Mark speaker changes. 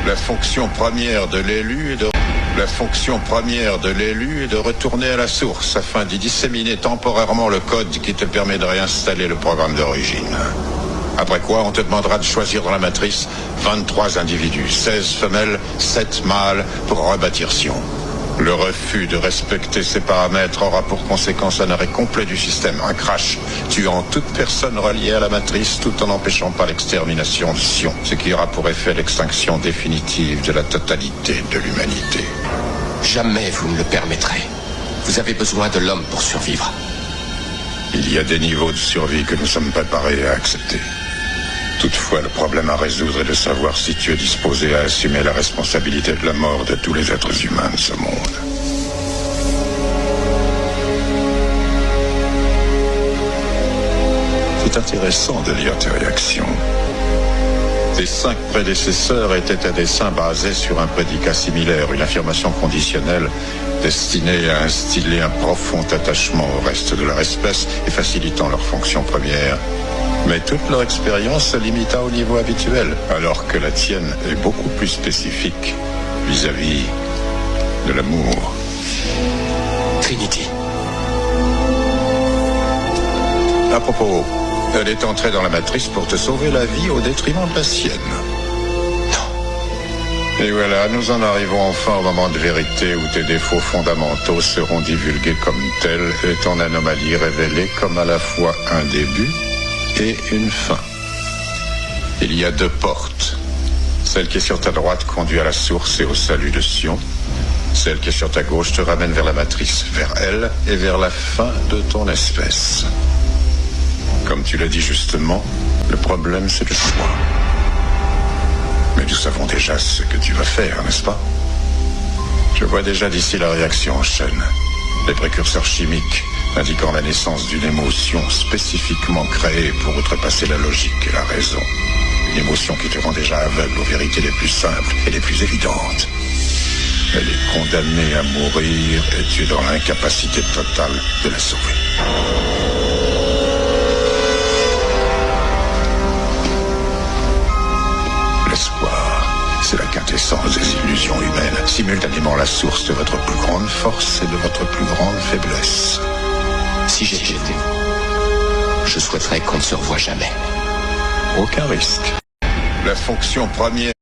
Speaker 1: La fonction première de l'élu est de retourner à la source afin d'y disséminer temporairement le code qui te permet de réinstaller le programme d'origine. Après quoi, on te demandera de choisir dans la matrice 23 individus, 16 femelles, 7 mâles pour rebâtir Sion. Le refus de respecter ces paramètres aura pour conséquence un arrêt complet du système, un crash, tuant toute personne reliée à la matrice tout en n'empêchant pas l'extermination de Sion, ce qui aura pour effet l'extinction définitive de la totalité de l'humanité.
Speaker 2: Jamais vous ne le permettrez. Vous avez besoin de l'homme pour survivre.
Speaker 1: Il y a des niveaux de survie que nous sommes préparés à accepter. Toutefois, le problème à résoudre est de savoir si tu es disposé à assumer la responsabilité de la mort de tous les êtres humains de ce monde. C'est intéressant de lire tes réactions. Tes 5 prédécesseurs étaient à dessein basés sur un prédicat similaire, une affirmation conditionnelle destinée à instiller un profond attachement au reste de leur espèce et facilitant leur fonction première. Mais toute leur expérience se limita au niveau habituel, alors que la tienne est beaucoup plus spécifique vis-à-vis de l'amour.
Speaker 2: Trinity.
Speaker 1: À propos, elle est entrée dans la matrice pour te sauver la vie au détriment de la sienne.
Speaker 2: Non.
Speaker 1: Et voilà, nous en arrivons enfin au moment de vérité où tes défauts fondamentaux seront divulgués comme tels et ton anomalie révélée comme à la fois un début et une fin. Il y a 2 portes. Celle qui est sur ta droite conduit à la source et au salut de Sion. Celle qui est sur ta gauche te ramène vers la matrice, vers elle et vers la fin de ton espèce. Comme tu l'as dit justement, le problème c'est le choix. Mais nous savons déjà ce que tu vas faire, n'est-ce pas? Je vois déjà d'ici la réaction en chaîne. Les précurseurs chimiques indiquant la naissance d'une émotion spécifiquement créée pour outrepasser la logique et la raison. Une émotion qui te rend déjà aveugle aux vérités les plus simples et les plus évidentes. Elle est condamnée à mourir et tu es dans l'incapacité totale de la sauver. L'espoir, c'est la quintessence des illusions humaines, simultanément la source de votre plus grande force et de votre plus grande faiblesse.
Speaker 2: Si j'étais vous, je souhaiterais qu'on ne se revoie jamais.
Speaker 1: Aucun risque. La fonction première